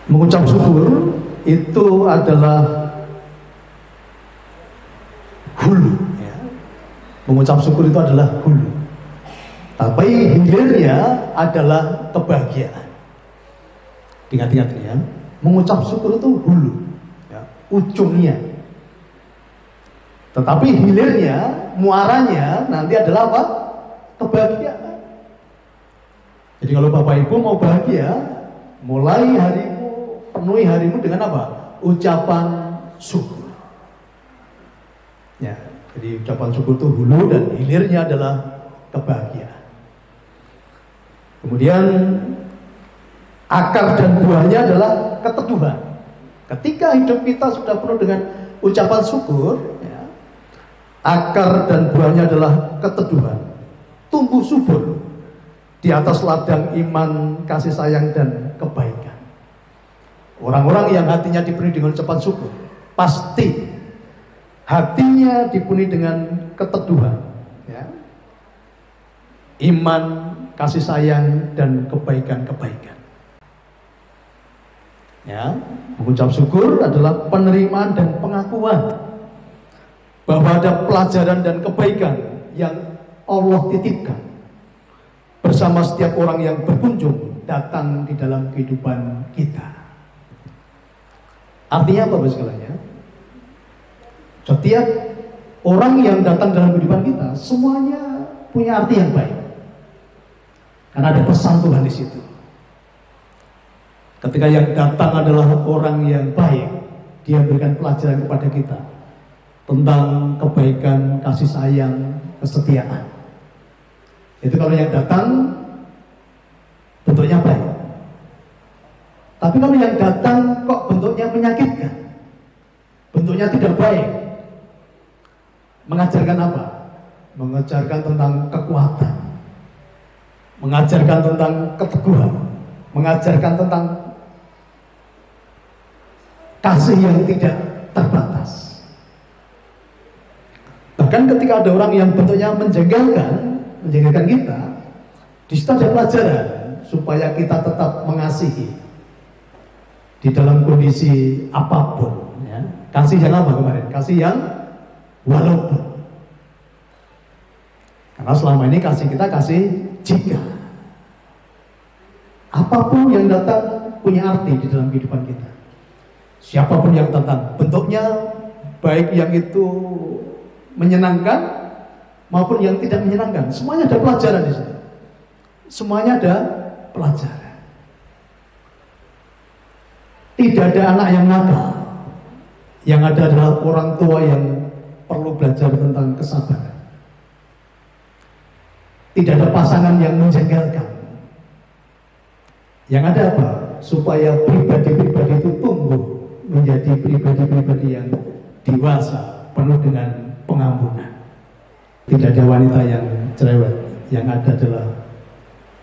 Mengucap syukur itu adalah hulu, ya. Mengucap syukur itu adalah hulu, tapi hilirnya adalah kebahagiaan. Ingat-ingat ini ya, mengucap syukur itu hulu, ya, ujungnya. Tetapi hilirnya, muaranya nanti adalah apa? Kebahagiaan. Jadi kalau Bapak Ibu mau bahagia, mulai harimu, penuhi harimu dengan apa? Ucapan syukur. Ya, jadi ucapan syukur itu hulu dan hilirnya adalah kebahagiaan. Kemudian akar dan buahnya adalah keteduhan. Ketika hidup kita sudah penuh dengan ucapan syukur, ya, akar dan buahnya adalah keteduhan, tumbuh subur di atas ladang iman, kasih sayang dan kebaikan. Orang-orang yang hatinya dipenuhi dengan ucapan syukur, pasti hatinya dipenuhi dengan keteduhan, ya, iman, kasih sayang dan kebaikan-kebaikan. Ya, mengucap syukur adalah penerimaan dan pengakuan bahwa ada pelajaran dan kebaikan yang Allah titipkan bersama setiap orang yang berkunjung datang di dalam kehidupan kita. Artinya apa, Bapak sekalian? Setiap orang yang datang dalam kehidupan kita semuanya punya arti yang baik, karena ada pesan Tuhan di situ. Ketika yang datang adalah orang yang baik, dia berikan pelajaran kepada kita tentang kebaikan, kasih sayang, kesetiaan. Itu kalau yang datang bentuknya baik. Tapi kalau yang datang kok bentuknya menyakitkan, bentuknya tidak baik, mengajarkan apa? Mengajarkan tentang kekuatan, mengajarkan tentang keteguhan, mengajarkan tentang kasih yang tidak terbatas. Bahkan ketika ada orang yang bentuknya menjengkelkan kita, di situ ada pelajaran supaya kita tetap mengasihi di dalam kondisi apapun, ya. Kasih yang apa kemarin? Kasih yang walaupun. Karena selama ini kasih kita kasih jika. Apapun yang datang punya arti di dalam kehidupan kita. Siapapun yang datang, bentuknya baik yang itu menyenangkan maupun yang tidak menyenangkan, semuanya ada pelajaran di situ. Semuanya ada pelajaran. Tidak ada anak yang nakal. Yang ada adalah orang tua yang perlu belajar tentang kesabaran. Tidak ada pasangan yang menjengkelkan. Yang ada apa? Supaya pribadi-pribadi itu tumbuh menjadi pribadi-pribadi yang dewasa, penuh dengan pengampunan. Tidak ada wanita yang cerewet. Yang ada adalah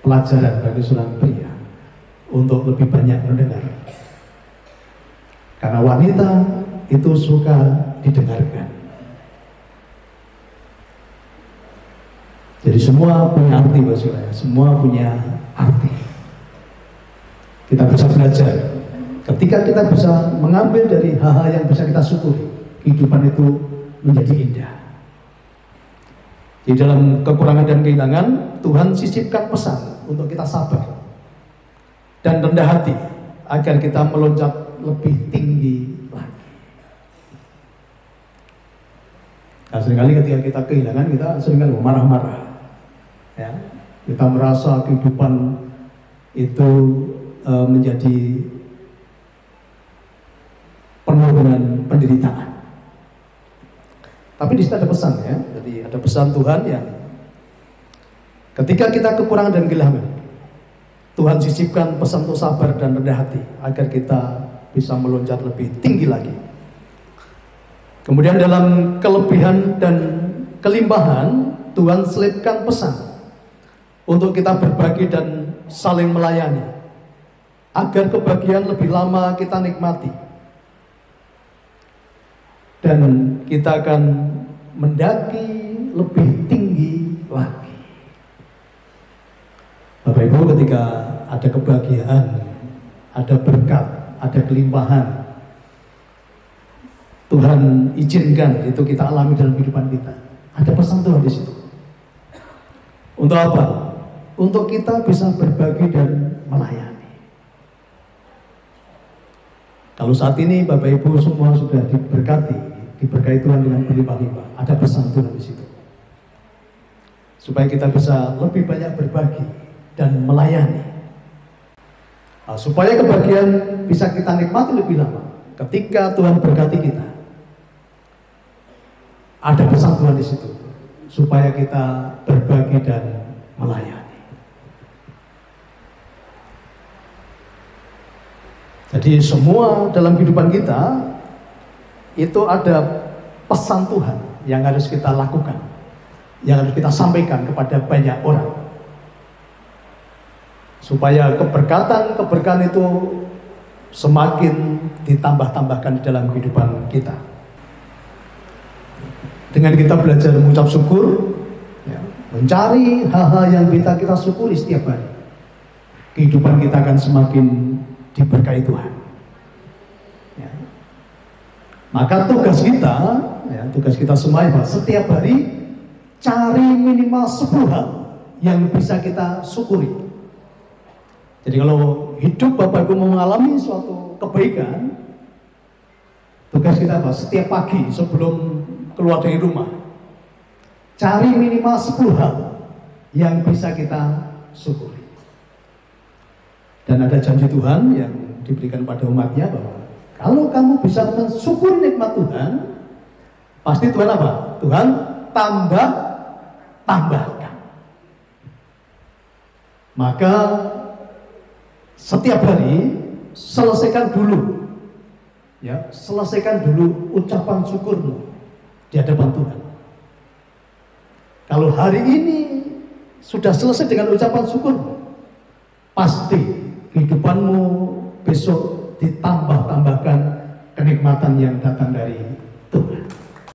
pelajaran bagi seorang pria untuk lebih banyak mendengar. Karena wanita itu suka didengarkan. Jadi semua punya arti, Bapak Saudara. Semua punya arti. Kita bisa belajar. Ketika kita bisa mengambil dari hal-hal yang bisa kita syukuri, kehidupan itu menjadi indah. Di dalam kekurangan dan kehilangan, Tuhan sisipkan pesan untuk kita sabar dan rendah hati agar kita meloncat lebih tinggi lagi. Nah, seringkali ketika kita kehilangan, kita seringkali marah-marah, ya. Kita merasa kehidupan itu menjadi penuh dengan penderitaan. Tapi di situ ada pesan, ya. Jadi ada pesan Tuhan yang ketika kita kekurangan dan kehilangan, Tuhan sisipkan pesan untuk sabar dan rendah hati agar kita bisa meloncat lebih tinggi lagi. Kemudian dalam kelebihan dan kelimpahan, Tuhan selipkan pesan untuk kita berbagi dan saling melayani agar kebahagiaan lebih lama kita nikmati. Dan kita akan mendaki lebih tinggi lagi. Bapak Ibu, ketika ada kebahagiaan, ada berkat, ada kelimpahan. Tuhan izinkan itu kita alami dalam kehidupan kita. Ada pesan Tuhan di situ. Untuk apa? Untuk kita bisa berbagi dan melayani. Kalau saat ini Bapak Ibu semua sudah diberkati Tuhan dengan berlimpah-limpah. Ada pesan Tuhan di situ. Supaya kita bisa lebih banyak berbagi dan melayani. Nah, supaya kebahagiaan bisa kita nikmati lebih lama. Ketika Tuhan berkati kita, ada pesan Tuhan di situ, supaya kita berbagi dan melayani. Jadi semua dalam kehidupan kita itu ada pesan Tuhan yang harus kita lakukan, yang harus kita sampaikan kepada banyak orang, supaya keberkatan itu semakin ditambah-tambahkan di dalam kehidupan kita. Dengan kita belajar mengucap syukur, ya, mencari hal-hal yang bisa kita syukuri setiap hari, kehidupan kita akan semakin diberkahi Tuhan. Ya. Maka tugas kita semua, setiap hari cari minimal 10 hal yang bisa kita syukuri. Jadi kalau hidup Bapak Ibu mau mengalami suatu kebaikan, tugas kita apa? Setiap pagi sebelum keluar dari rumah, cari minimal 10 hal yang bisa kita syukuri. Dan ada janji Tuhan yang diberikan pada umatnya bahwa kalau kamu bisa mensyukuri nikmat Tuhan, pasti Tuhan apa? Tuhan tambahkan. Maka setiap hari selesaikan dulu ucapan syukurmu di hadapan Tuhan. Kalau hari ini sudah selesai dengan ucapan syukur, pasti kehidupanmu besok ditambahkan kenikmatan yang datang dari